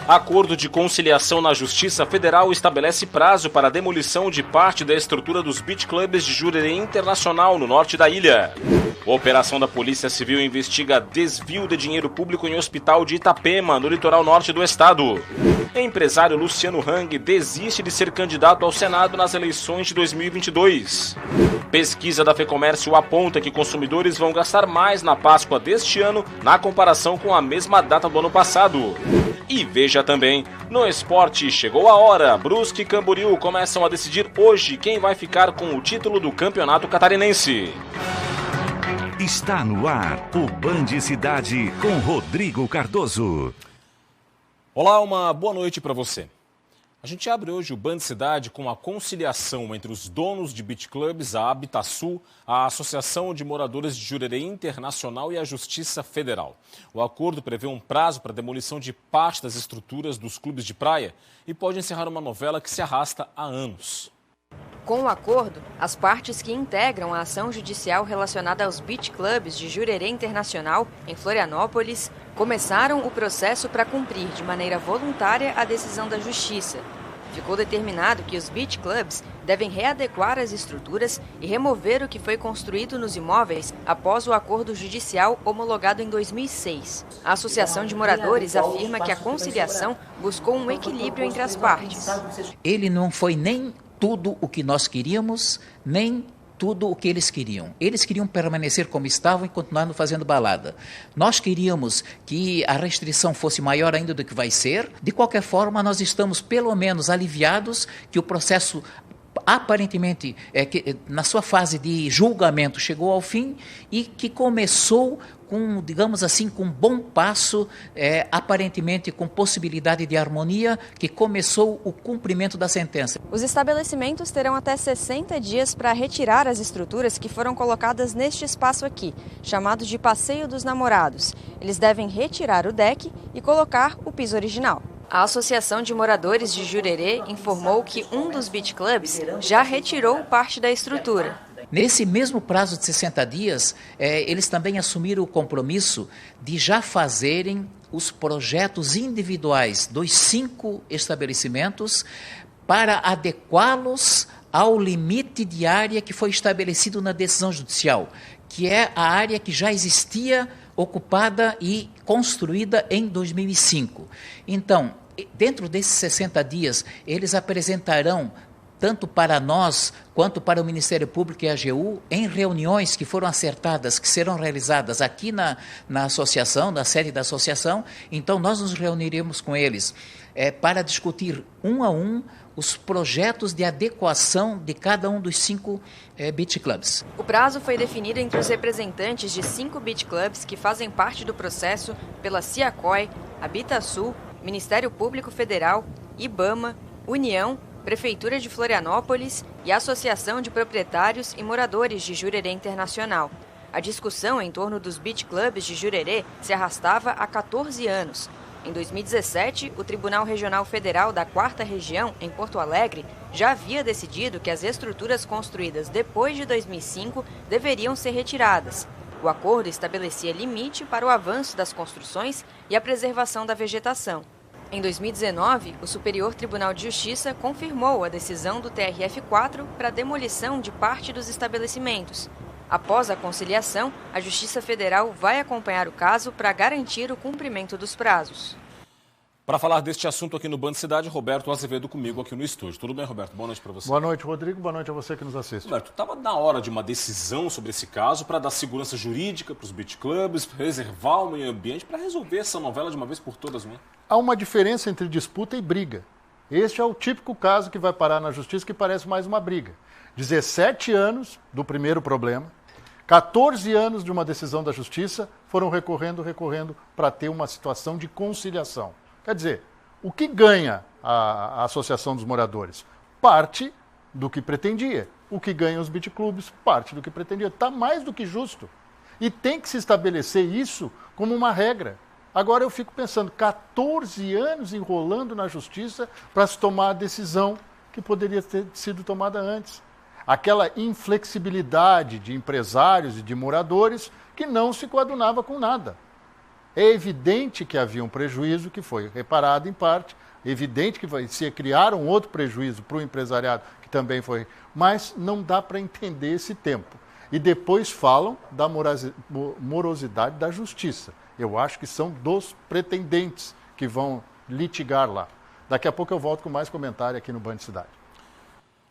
Acordo de conciliação na Justiça Federal estabelece prazo para a demolição de parte da estrutura dos beach clubs de Jurerê Internacional, no norte da ilha. A operação da Polícia Civil investiga desvio de dinheiro público em hospital de Itapema, no litoral norte do estado. Empresário Luciano Hang desiste de ser candidato ao Senado nas eleições de 2022. Pesquisa da FEComércio aponta que consumidores vão gastar mais na Páscoa deste ano na comparação com a mesma data do ano passado. E veja também, no esporte chegou a hora. Brusque e Camboriú começam a decidir hoje quem vai ficar com o título do Campeonato Catarinense. Está no ar o Band Cidade com Rodrigo Cardoso. Olá, uma boa noite para você. A gente abre hoje o Band Cidade com a conciliação entre os donos de beach clubs, a Habitasul, a Associação de Moradores de Jurerê Internacional e a Justiça Federal. O acordo prevê um prazo para a demolição de parte das estruturas dos clubes de praia e pode encerrar uma novela que se arrasta há anos. Com o acordo, as partes que integram a ação judicial relacionada aos beach clubs de Jurerê Internacional, em Florianópolis, começaram o processo para cumprir de maneira voluntária a decisão da Justiça. Ficou determinado que os beach clubs devem readequar as estruturas e remover o que foi construído nos imóveis após o acordo judicial homologado em 2006. A Associação de Moradores afirma que a conciliação buscou um equilíbrio entre as partes. Ele não foi nem tudo o que nós queríamos, nem tudo o que eles queriam. Eles queriam permanecer como estavam e continuando fazendo balada. Nós queríamos que a restrição fosse maior ainda do que vai ser. De qualquer forma, nós estamos pelo menos aliviados que o processo aparentemente, na sua fase de julgamento, chegou ao fim e que começou com, digamos assim, com um bom passo, aparentemente com possibilidade de harmonia, que começou o cumprimento da sentença. Os estabelecimentos terão até 60 dias para retirar as estruturas que foram colocadas neste espaço aqui, chamado de Passeio dos Namorados. Eles devem retirar o deck e colocar o piso original. A Associação de Moradores de Jurerê informou que um dos beach clubs já retirou parte da estrutura. Nesse mesmo prazo de 60 dias, eles também assumiram o compromisso de já fazerem os projetos individuais dos 5 estabelecimentos para adequá-los ao limite de área que foi estabelecido na decisão judicial, que é a área que já existia ocupada e construída em 2005. Então, dentro desses 60 dias, eles apresentarão, tanto para nós quanto para o Ministério Público e a AGU, em reuniões que foram acertadas, que serão realizadas aqui na associação, na sede da associação. Então, nós nos reuniremos com eles para discutir um a um os projetos de adequação de cada um dos 5 beach clubs. O prazo foi definido entre os representantes de 5 beach clubs que fazem parte do processo pela Ciacói, Habitasul, Ministério Público Federal, IBAMA, União, Prefeitura de Florianópolis e a Associação de Proprietários e Moradores de Jurerê Internacional. A discussão em torno dos beach clubs de Jurerê se arrastava há 14 anos. Em 2017, o Tribunal Regional Federal da 4ª Região, em Porto Alegre, já havia decidido que as estruturas construídas depois de 2005 deveriam ser retiradas. O acordo estabelecia limite para o avanço das construções e a preservação da vegetação. Em 2019, o Superior Tribunal de Justiça confirmou a decisão do TRF4 para a demolição de parte dos estabelecimentos. Após a conciliação, a Justiça Federal vai acompanhar o caso para garantir o cumprimento dos prazos. Para falar deste assunto aqui no Band Cidade, Roberto Azevedo comigo aqui no estúdio. Tudo bem, Roberto? Boa noite para você. Boa noite, Rodrigo. Boa noite a você que nos assiste. Roberto, estava na hora de uma decisão sobre esse caso para dar segurança jurídica para os beach clubs, preservar o meio ambiente, para resolver essa novela de uma vez por todas, não é? Há uma diferença entre disputa e briga. Este é o típico caso que vai parar na justiça, que parece mais uma briga. 17 anos do primeiro problema, 14 anos de uma decisão da justiça, foram recorrendo para ter uma situação de conciliação. Quer dizer, o que ganha a Associação dos Moradores? Parte do que pretendia. O que ganha os beach clubs? Parte do que pretendia. Está mais do que justo. E tem que se estabelecer isso como uma regra. Agora eu fico pensando, 14 anos enrolando na justiça para se tomar a decisão que poderia ter sido tomada antes. Aquela inflexibilidade de empresários e de moradores que não se coadunava com nada. É evidente que havia um prejuízo que foi reparado em parte, evidente que se criar um outro prejuízo para o empresariado, que também foi, mas não dá para entender esse tempo. E depois falam da morosidade da justiça. Eu acho que são dos pretendentes que vão litigar lá. Daqui a pouco eu volto com mais comentário aqui no Band Cidade.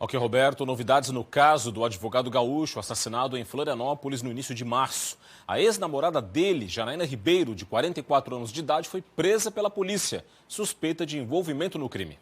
Ok, Roberto, novidades no caso do advogado gaúcho assassinado em Florianópolis no início de março. A ex-namorada dele, Janaína Ribeiro, de 44 anos de idade, foi presa pela polícia, suspeita de envolvimento no crime.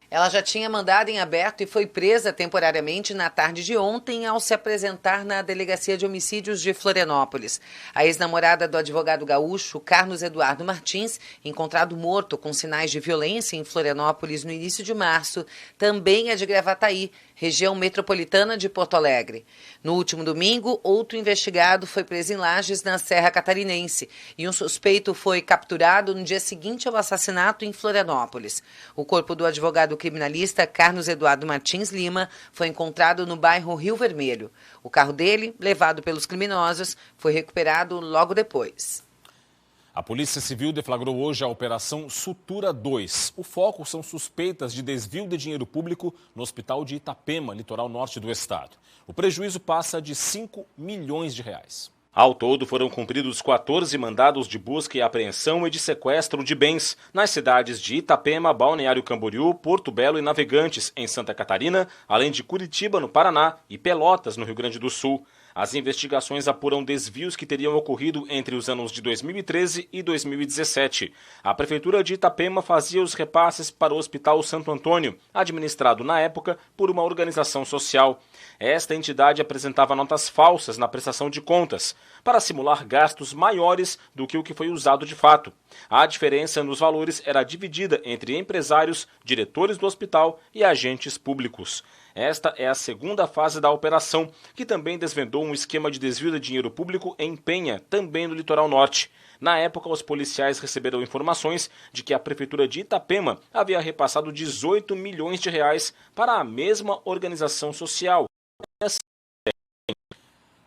Ela já tinha mandado em aberto e foi presa temporariamente na tarde de ontem ao se apresentar na Delegacia de Homicídios de Florianópolis. A ex-namorada do advogado gaúcho, Carlos Eduardo Martins, encontrado morto com sinais de violência em Florianópolis no início de março, também é de Gravataí, região metropolitana de Porto Alegre. No último domingo, outro investigado foi preso em Lages, na Serra Catarinense, e um suspeito foi capturado no dia seguinte ao assassinato em Florianópolis. O corpo do advogado criminalista Carlos Eduardo Martins Lima foi encontrado no bairro Rio Vermelho. O carro dele, levado pelos criminosos, foi recuperado logo depois. A Polícia Civil deflagrou hoje a Operação Sutura 2. O foco são suspeitas de desvio de dinheiro público no Hospital de Itapema, litoral norte do estado. O prejuízo passa de 5 milhões de reais. Ao todo, foram cumpridos 14 mandados de busca e apreensão e de sequestro de bens nas cidades de Itapema, Balneário Camboriú, Porto Belo e Navegantes, em Santa Catarina, além de Curitiba, no Paraná, e Pelotas, no Rio Grande do Sul. As investigações apuram desvios que teriam ocorrido entre os anos de 2013 e 2017. A Prefeitura de Itapema fazia os repasses para o Hospital Santo Antônio, administrado na época por uma organização social. Esta entidade apresentava notas falsas na prestação de contas, para simular gastos maiores do que o que foi usado de fato. A diferença nos valores era dividida entre empresários, diretores do hospital e agentes públicos. Esta é a segunda fase da operação, que também desvendou um esquema de desvio de dinheiro público em Penha, também no litoral norte. Na época, os policiais receberam informações de que a Prefeitura de Itapema havia repassado 18 milhões de reais para a mesma organização social.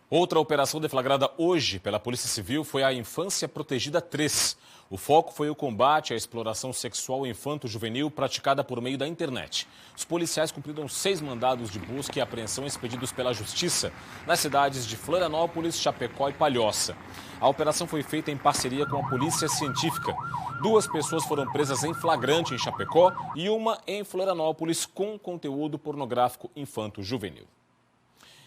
Outra operação deflagrada hoje pela Polícia Civil foi a Infância Protegida 3. O foco foi o combate à exploração sexual infanto-juvenil praticada por meio da internet. Os policiais cumpriram 6 mandados de busca e apreensão expedidos pela Justiça nas cidades de Florianópolis, Chapecó e Palhoça. A operação foi feita em parceria com a Polícia Científica. 2 pessoas foram presas em flagrante em Chapecó e uma em Florianópolis com conteúdo pornográfico infanto-juvenil.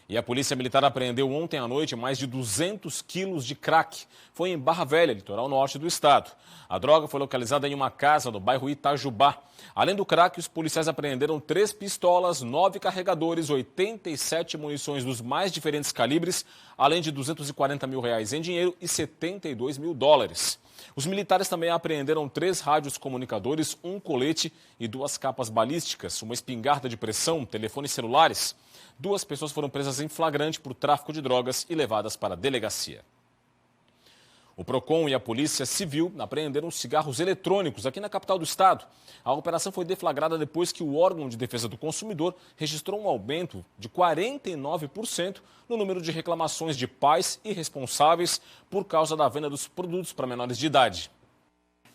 E a Polícia Militar apreendeu ontem à noite mais de 200 quilos de crack. Foi em Barra Velha, litoral norte do estado. A droga foi localizada em uma casa no bairro Itajubá. Além do crack, os policiais apreenderam 3 pistolas, 9 carregadores, 87 munições dos mais diferentes calibres, além de R$240 mil em dinheiro e $72 mil. Os militares também apreenderam 3 rádios comunicadores, 1 colete e 2 capas balísticas, uma espingarda de pressão, telefones celulares. 2 pessoas foram presas em flagrante por tráfico de drogas e levadas para a delegacia. O PROCON e a Polícia Civil apreenderam cigarros eletrônicos aqui na capital do estado. A operação foi deflagrada depois que o órgão de defesa do consumidor registrou um aumento de 49% no número de reclamações de pais e responsáveis por causa da venda dos produtos para menores de idade.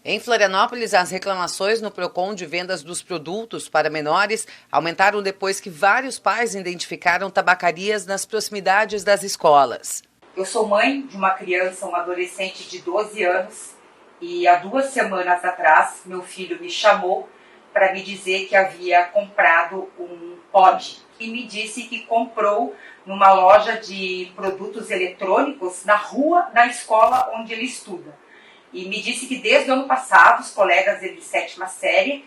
Em Florianópolis, as reclamações no PROCON de vendas dos produtos para menores aumentaram depois que vários pais identificaram tabacarias nas proximidades das escolas. Eu sou mãe de uma criança, uma adolescente de 12 anos, e há 2 semanas atrás meu filho me chamou para me dizer que havia comprado um pod e me disse que comprou numa loja de produtos eletrônicos na rua da escola onde ele estuda. E me disse que desde o ano passado os colegas dele de 7ª série,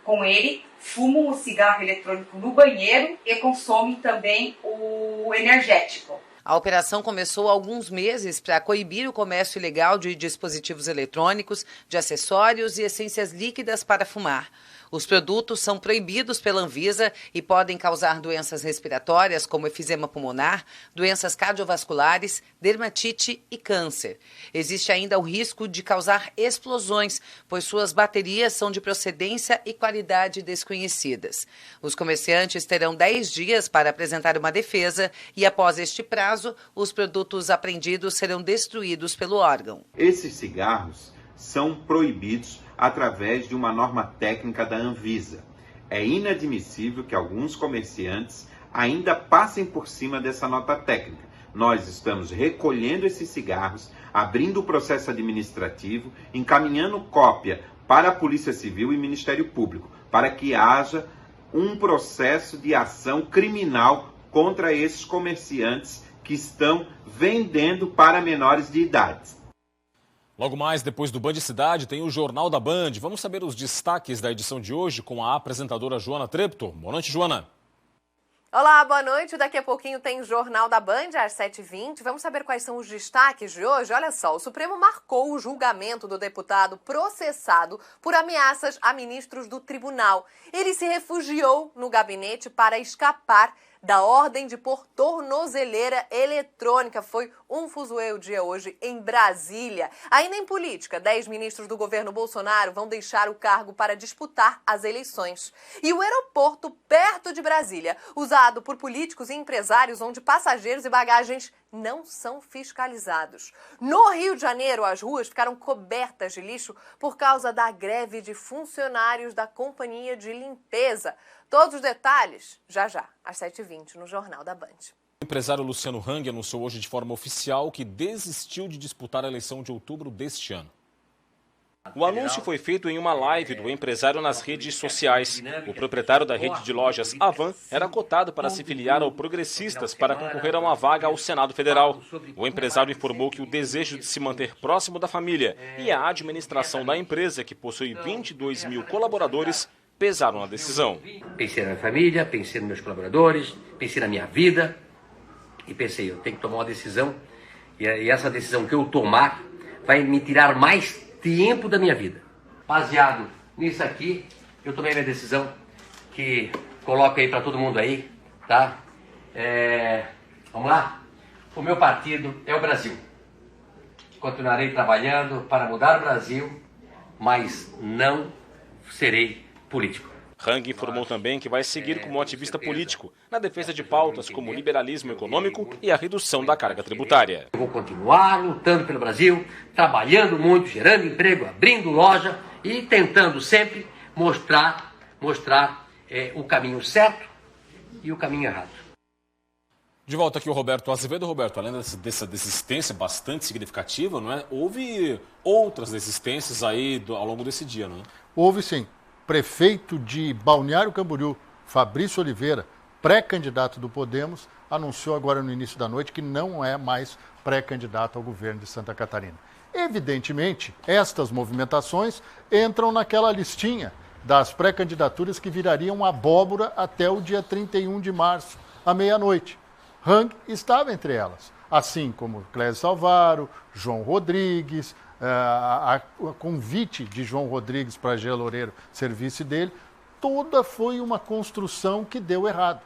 com ele, fumam o cigarro eletrônico no banheiro e consomem também o energético. A operação começou há alguns meses para coibir o comércio ilegal de dispositivos eletrônicos, de acessórios e essências líquidas para fumar. Os produtos são proibidos pela Anvisa e podem causar doenças respiratórias como efizema pulmonar, doenças cardiovasculares, dermatite e câncer. Existe ainda o risco de causar explosões, pois suas baterias são de procedência e qualidade desconhecidas. Os comerciantes terão 10 dias para apresentar uma defesa e, após este prazo, os produtos apreendidos serão destruídos pelo órgão. Esses cigarros são proibidos através de uma norma técnica da Anvisa. É inadmissível que alguns comerciantes ainda passem por cima dessa nota técnica. Nós estamos recolhendo esses cigarros, abrindo o processo administrativo, encaminhando cópia para a Polícia Civil e Ministério Público, para que haja um processo de ação criminal contra esses comerciantes que estão vendendo para menores de idade. Logo mais, depois do Band Cidade, tem o Jornal da Band. Vamos saber os destaques da edição de hoje com a apresentadora Joana Trepto. Boa noite, Joana. Olá, boa noite. Daqui a pouquinho tem o Jornal da Band, às 7h20. Vamos saber quais são os destaques de hoje. Olha só, o Supremo marcou o julgamento do deputado processado por ameaças a ministros do tribunal. Ele se refugiou no gabinete para escapar da ordem de pôr tornozeleira eletrônica. Foi um fuzuê o dia hoje em Brasília. Ainda em política, 10 ministros do governo Bolsonaro vão deixar o cargo para disputar as eleições. E o aeroporto perto de Brasília, usado por políticos e empresários, onde passageiros e bagagens não são fiscalizados. No Rio de Janeiro, as ruas ficaram cobertas de lixo por causa da greve de funcionários da companhia de limpeza. Todos os detalhes, já, às 7h20, no Jornal da Band. O empresário Luciano Hang anunciou hoje de forma oficial que desistiu de disputar a eleição de outubro deste ano. O anúncio foi feito em uma live do empresário nas redes sociais. O proprietário da rede de lojas Avan era cotado para se filiar ao Progressistas para concorrer a uma vaga ao Senado Federal. O empresário informou que o desejo de se manter próximo da família e a administração da empresa, que possui 22 mil colaboradores, pesaram na decisão. Pensei na minha família, pensei nos meus colaboradores, pensei na minha vida e pensei, eu tenho que tomar uma decisão e essa decisão que eu tomar vai me tirar mais tempo da minha vida. Baseado nisso aqui, eu tomei minha decisão, que coloco aí para todo mundo aí, tá? Vamos lá? O meu partido é o Brasil. Continuarei trabalhando para mudar o Brasil, mas não serei político. Hang informou também que vai seguir como ativista político na defesa de pautas como o liberalismo econômico e a redução da carga tributária. Eu vou continuar lutando pelo Brasil, trabalhando muito, gerando emprego, abrindo loja e tentando sempre mostrar o caminho certo e o caminho errado. De volta aqui o Roberto Azevedo. Roberto, além dessa desistência bastante significativa, não é? Houve outras desistências aí ao longo desse dia, não é? Houve sim. Prefeito de Balneário Camboriú, Fabrício Oliveira, pré-candidato do Podemos, anunciou agora no início da noite que não é mais pré-candidato ao governo de Santa Catarina. Evidentemente, estas movimentações entram naquela listinha das pré-candidaturas que virariam abóbora até o dia 31 de março, à meia-noite. Hang estava entre elas, assim como Clésio Salvaro, João Rodrigues, a convite de João Rodrigues para Gê Loureiro ser vice dele, toda foi uma construção que deu errado.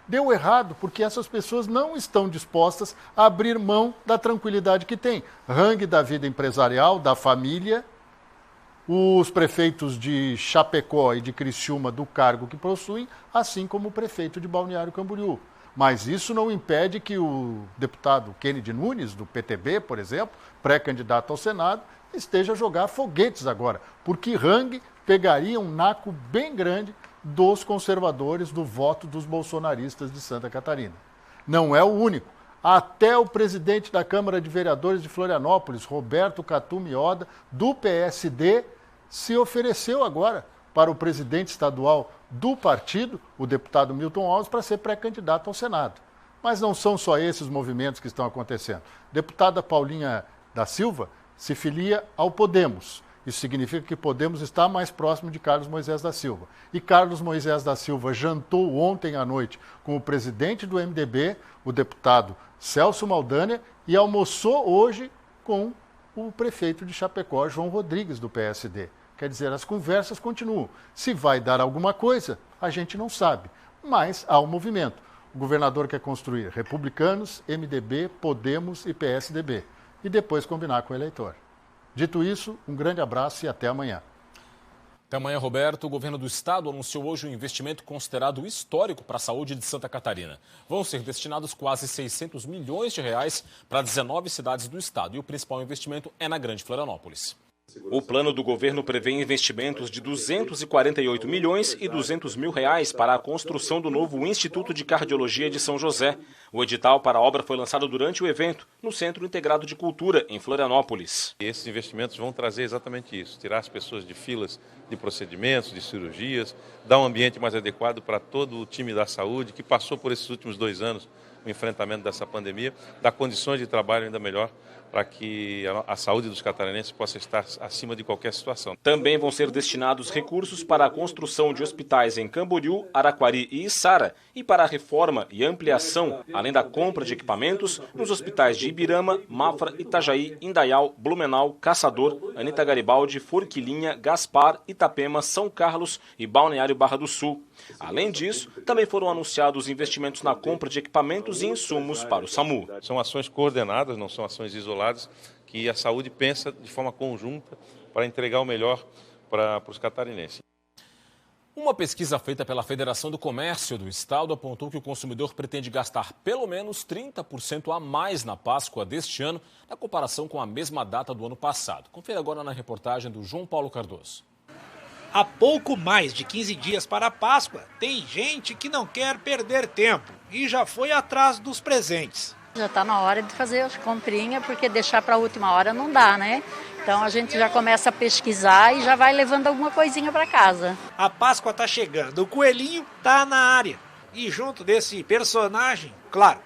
Deu errado porque essas pessoas não estão dispostas a abrir mão da tranquilidade que têm. Hang da vida empresarial, da família, os prefeitos de Chapecó e de Criciúma do cargo que possuem, assim como o prefeito de Balneário Camboriú. Mas isso não impede que o deputado Kennedy Nunes, do PTB, por exemplo, pré-candidato ao Senado, esteja a jogar foguetes agora, porque Hang pegaria um naco bem grande dos conservadores do voto dos bolsonaristas de Santa Catarina. Não é o único. Até o presidente da Câmara de Vereadores de Florianópolis, Roberto Catu Mioda, do PSD, se ofereceu agora para o presidente estadual do partido, o deputado Milton Alves, para ser pré-candidato ao Senado. Mas não são só esses movimentos que estão acontecendo. Deputada Paulinha da Silva se filia ao Podemos. Isso significa que Podemos está mais próximo de Carlos Moisés da Silva. E Carlos Moisés da Silva jantou ontem à noite com o presidente do MDB, o deputado Celso Maldânia, e almoçou hoje com o prefeito de Chapecó, João Rodrigues, do PSD. Quer dizer, as conversas continuam. Se vai dar alguma coisa, a gente não sabe. Mas há um movimento. O governador quer construir republicanos, MDB, Podemos e PSDB. E depois combinar com o eleitor. Dito isso, um grande abraço e até amanhã. Até amanhã, Roberto. O governo do estado anunciou hoje um investimento considerado histórico para a saúde de Santa Catarina. Vão ser destinados quase 600 milhões de reais para 19 cidades do estado. E o principal investimento é na Grande Florianópolis. O plano do governo prevê investimentos de 248 milhões e 200 mil reais para a construção do novo Instituto de Cardiologia de São José. O edital para a obra foi lançado durante o evento, no Centro Integrado de Cultura, em Florianópolis. Esses investimentos vão trazer exatamente isso, tirar as pessoas de filas de procedimentos, de cirurgias, dar um ambiente mais adequado para todo o time da saúde que passou por esses últimos 2 anos o enfrentamento dessa pandemia, dar condições de trabalho ainda melhor para que a saúde dos catarinenses possa estar acima de qualquer situação. Também vão ser destinados recursos para a construção de hospitais em Camboriú, Araquari e Içara e para a reforma e ampliação, além da compra de equipamentos nos hospitais de Ibirama, Mafra, Itajaí, Indaial, Blumenau, Caçador, Anita Garibaldi, Forquilinha, Gaspar, Itapema, São Carlos e Balneário Barra do Sul. Além disso, também foram anunciados investimentos na compra de equipamentos e insumos para o SAMU. São ações coordenadas, não são ações isoladas, que a saúde pensa de forma conjunta para entregar o melhor para os catarinenses. Uma pesquisa feita pela Federação do Comércio do Estado apontou que o consumidor pretende gastar pelo menos 30% a mais na Páscoa deste ano, na comparação com a mesma data do ano passado. Confira agora na reportagem do João Paulo Cardoso. Há pouco mais de 15 dias para a Páscoa, tem gente que não quer perder tempo e já foi atrás dos presentes. Já está na hora de fazer as comprinhas, porque deixar para a última hora não dá, né? Então a gente já começa a pesquisar e já vai levando alguma coisinha para casa. A Páscoa está chegando, o coelhinho está na área. E junto desse personagem, claro,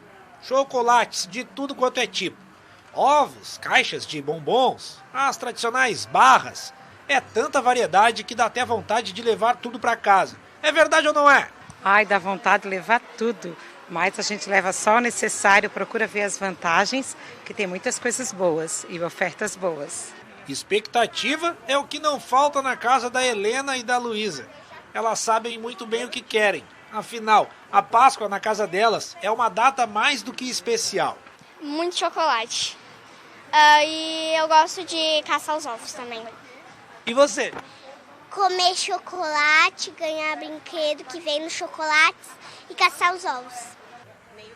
chocolates de tudo quanto é tipo. Ovos, caixas de bombons, as tradicionais barras. É tanta variedade que dá até vontade de levar tudo para casa. É verdade ou não é? Ai, dá vontade de levar tudo. Mas a gente leva só o necessário, procura ver as vantagens, que tem muitas coisas boas e ofertas boas. Expectativa é o que não falta na casa da Helena e da Luísa. Elas sabem muito bem o que querem. Afinal, a Páscoa na casa delas é uma data mais do que especial. Muito chocolate. E eu gosto de caçar os ovos também. E você? Comer chocolate, ganhar brinquedo que vem nos chocolates e caçar os ovos.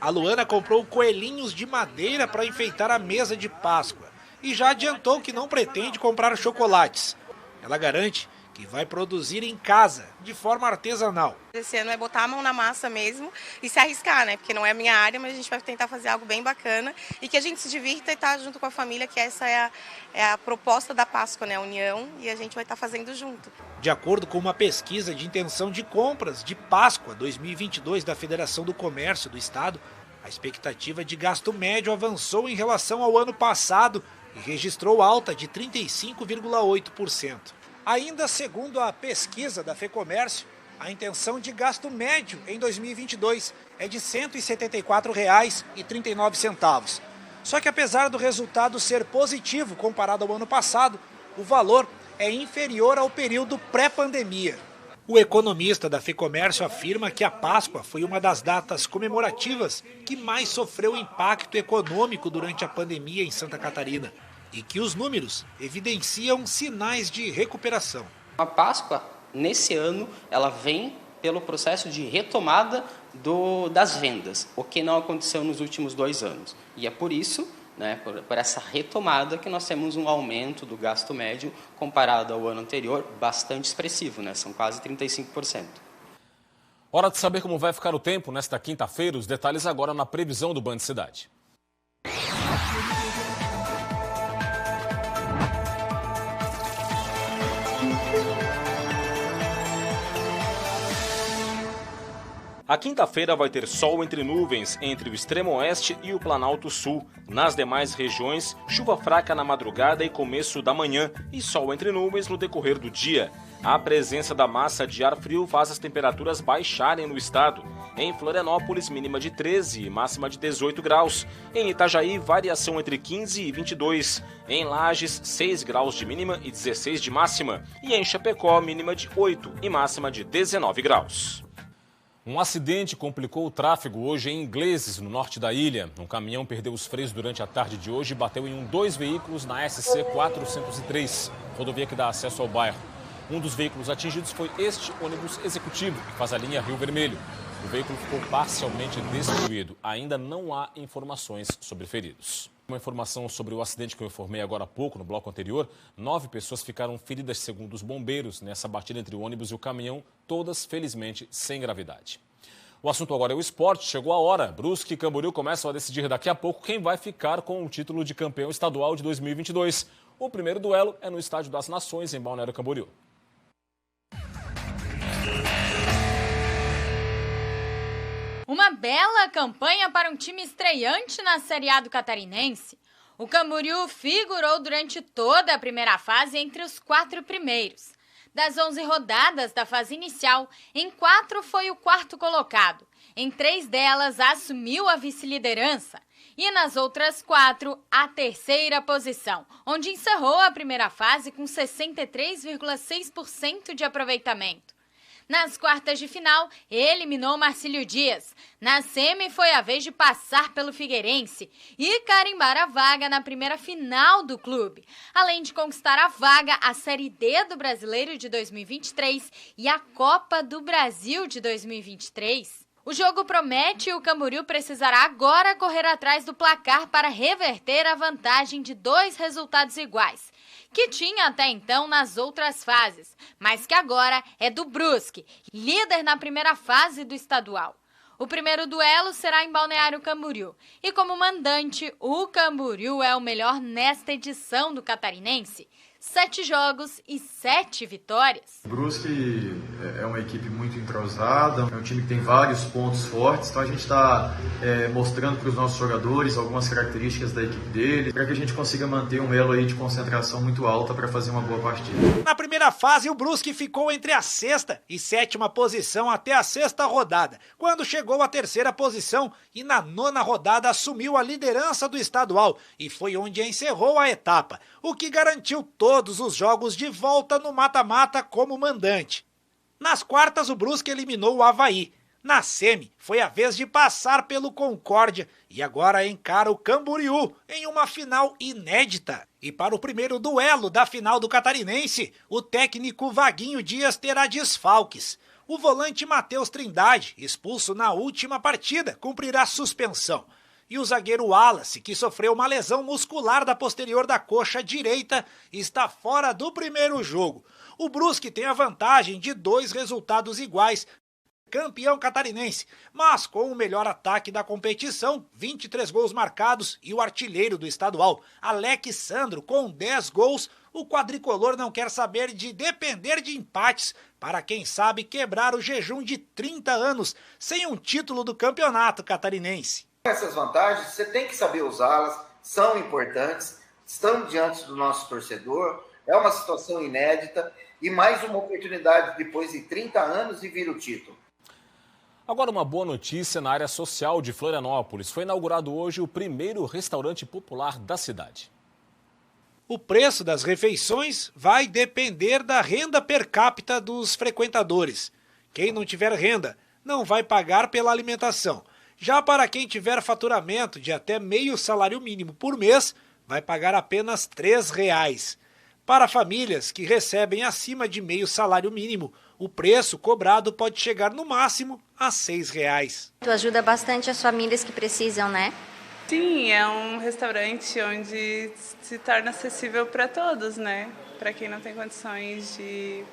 A Luana comprou coelhinhos de madeira para enfeitar a mesa de Páscoa e já adiantou que não pretende comprar chocolates. Ela garante que vai produzir em casa, de forma artesanal. Esse ano é botar a mão na massa mesmo e se arriscar, né? Porque não é a minha área, mas a gente vai tentar fazer algo bem bacana e que a gente se divirta e estar junto com a família, que essa é a proposta da Páscoa, né? A união, e a gente vai estar fazendo junto. De acordo com uma pesquisa de intenção de compras de Páscoa 2022 da Federação do Comércio do Estado, a expectativa de gasto médio avançou em relação ao ano passado e registrou alta de 35,8%. Ainda segundo a pesquisa da FEComércio, a intenção de gasto médio em 2022 é de R$ 174,39. Só que apesar do resultado ser positivo comparado ao ano passado, o valor é inferior ao período pré-pandemia. O economista da FEComércio afirma que a Páscoa foi uma das datas comemorativas que mais sofreu impacto econômico durante a pandemia em Santa Catarina e que os números evidenciam sinais de recuperação. A Páscoa, nesse ano, ela vem pelo processo de retomada das vendas, o que não aconteceu nos últimos 2 anos. E é por isso, né, por essa retomada, que nós temos um aumento do gasto médio comparado ao ano anterior bastante expressivo, né? São quase 35%. Hora de saber como vai ficar o tempo nesta quinta-feira. Os detalhes agora na previsão do Band Cidade. A quinta-feira vai ter sol entre nuvens entre o extremo oeste e o Planalto Sul. Nas demais regiões, chuva fraca na madrugada e começo da manhã e sol entre nuvens no decorrer do dia. A presença da massa de ar frio faz as temperaturas baixarem no estado. Em Florianópolis, mínima de 13 e máxima de 18 graus. Em Itajaí, variação entre 15 e 22. Em Lages, 6 graus de mínima e 16 de máxima. E em Chapecó, mínima de 8 e máxima de 19 graus. Um acidente complicou o tráfego hoje em Ingleses, no norte da ilha. Um caminhão perdeu os freios durante a tarde de hoje e bateu em 2 veículos na SC 403, rodovia que dá acesso ao bairro. Um dos veículos atingidos foi este ônibus executivo, que faz a linha Rio Vermelho. O veículo ficou parcialmente destruído. Ainda não há informações sobre feridos. Uma informação sobre o acidente que eu informei agora há pouco, no bloco anterior. 9 pessoas ficaram feridas, segundo os bombeiros, nessa batida entre o ônibus e o caminhão, todas, felizmente, sem gravidade. O assunto agora é o esporte. Chegou a hora. Brusque e Camboriú começam a decidir daqui a pouco quem vai ficar com o título de campeão estadual de 2022. O primeiro duelo é no Estádio das Nações, em Balneário Camboriú. Uma bela campanha para um time estreante na Série A do Catarinense. O Camboriú figurou durante toda a primeira fase entre os 4 primeiros. Das 11 rodadas da fase inicial, em 4 foi o 4º colocado. Em 3 delas, assumiu a vice-liderança. E nas outras 4, a 3ª posição, onde encerrou a primeira fase com 63,6% de aproveitamento. Nas quartas de final, eliminou Marcílio Dias. Na semi, foi a vez de passar pelo Figueirense e carimbar a vaga na primeira final do clube, além de conquistar a vaga à Série D do Brasileiro de 2023 e a Copa do Brasil de 2023. O jogo promete e o Camboriú precisará agora correr atrás do placar para reverter a vantagem de 2 resultados iguais, que tinha até então nas outras fases, mas que agora é do Brusque, líder na primeira fase do estadual. O primeiro duelo será em Balneário Camboriú e, como mandante, o Camboriú é o melhor nesta edição do Catarinense. 7 jogos e 7 vitórias. O Brusque é uma equipe muito entrosada, é um time que tem vários pontos fortes, então a gente está mostrando para os nossos jogadores algumas características da equipe deles, para que a gente consiga manter um elo aí de concentração muito alta para fazer uma boa partida. Na primeira fase, o Brusque ficou entre a 6ª e 7ª posição até a 6ª rodada, quando chegou à 3ª posição e na 9ª rodada assumiu a liderança do estadual e foi onde encerrou a etapa, o que garantiu todos os jogos de volta no mata-mata como mandante. Nas quartas, o Brusque eliminou o Avaí. Na semi, foi a vez de passar pelo Concórdia e agora encara o Camboriú em uma final inédita. E para o primeiro duelo da final do Catarinense, o técnico Vaguinho Dias terá desfalques. O volante Matheus Trindade, expulso na última partida, cumprirá suspensão. E o zagueiro Wallace, que sofreu uma lesão muscular da posterior da coxa direita, está fora do primeiro jogo. O Brusque tem a vantagem de 2 resultados iguais, campeão catarinense, mas com o melhor ataque da competição, 23 gols marcados, e o artilheiro do estadual, Alex Sandro, com 10 gols, o quadricolor não quer saber de depender de empates para, quem sabe, quebrar o jejum de 30 anos sem um título do campeonato catarinense. Essas vantagens, você tem que saber usá-las, são importantes, estão diante do nosso torcedor, é uma situação inédita e mais uma oportunidade depois de 30 anos de vir o título. Agora uma boa notícia na área social de Florianópolis. Foi inaugurado hoje o primeiro restaurante popular da cidade. O preço das refeições vai depender da renda per capita dos frequentadores. Quem não tiver renda não vai pagar pela alimentação. Já para quem tiver faturamento de até meio salário mínimo por mês, vai pagar apenas R$ 3. Para famílias que recebem acima de meio salário mínimo, o preço cobrado pode chegar no máximo a R$ 6. Ajuda bastante as famílias que precisam, né? Sim, é um restaurante onde se torna acessível para todos, né? Para quem não tem condições de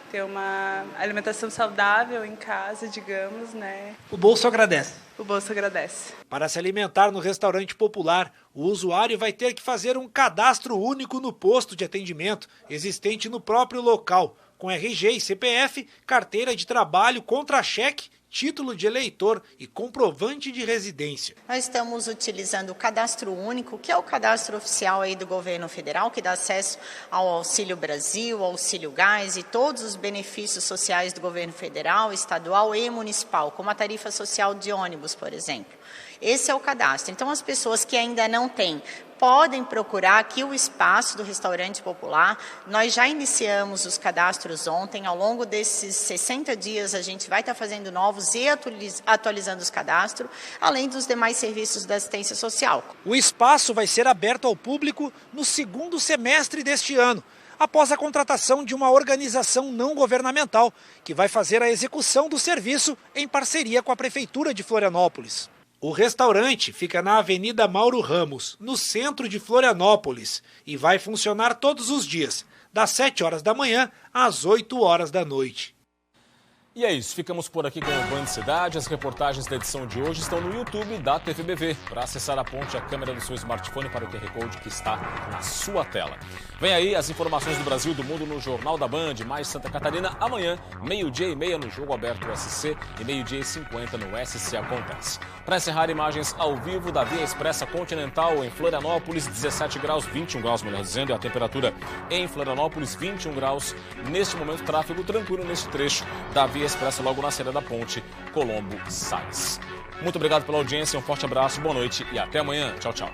ter uma alimentação saudável em casa, digamos, né? O bolso agradece. O bolso agradece. Para se alimentar no restaurante popular, o usuário vai ter que fazer um cadastro único no posto de atendimento existente no próprio local, com RG e CPF, carteira de trabalho, contra-cheque, título de eleitor e comprovante de residência. Nós estamos utilizando o cadastro único, que é o cadastro oficial aí do governo federal, que dá acesso ao Auxílio Brasil, Auxílio Gás e todos os benefícios sociais do governo federal, estadual e municipal, como a tarifa social de ônibus, por exemplo. Esse é o cadastro. Então, as pessoas que ainda não têm, podem procurar aqui o espaço do Restaurante Popular. Nós já iniciamos os cadastros ontem. Ao longo desses 60 dias, a gente vai estar fazendo novos e atualizando os cadastros, além dos demais serviços da assistência social. O espaço vai ser aberto ao público no segundo semestre deste ano, após a contratação de uma organização não governamental, que vai fazer a execução do serviço em parceria com a Prefeitura de Florianópolis. O restaurante fica na Avenida Mauro Ramos, no centro de Florianópolis, e vai funcionar todos os dias, das 7 horas da manhã às 8 horas da noite. E é isso, ficamos por aqui com o Band Cidade. As reportagens da edição de hoje estão no YouTube da TVBV. Para acessar a ponte, a câmera do seu smartphone para o QR Code que está na sua tela. Vem aí as informações do Brasil e do mundo no Jornal da Band, mais Santa Catarina, amanhã, 12h30 no Jogo Aberto SC e 12h50 no SC Acontece. Para encerrar, imagens ao vivo da Via Expressa Continental em Florianópolis, 17 graus, 21 graus, melhor dizendo, e a temperatura em Florianópolis, 21 graus. Neste momento, tráfego tranquilo neste trecho da Via Expressa, logo na saída da ponte Colombo Sais. Muito obrigado pela audiência, um forte abraço, boa noite e até amanhã. Tchau, tchau.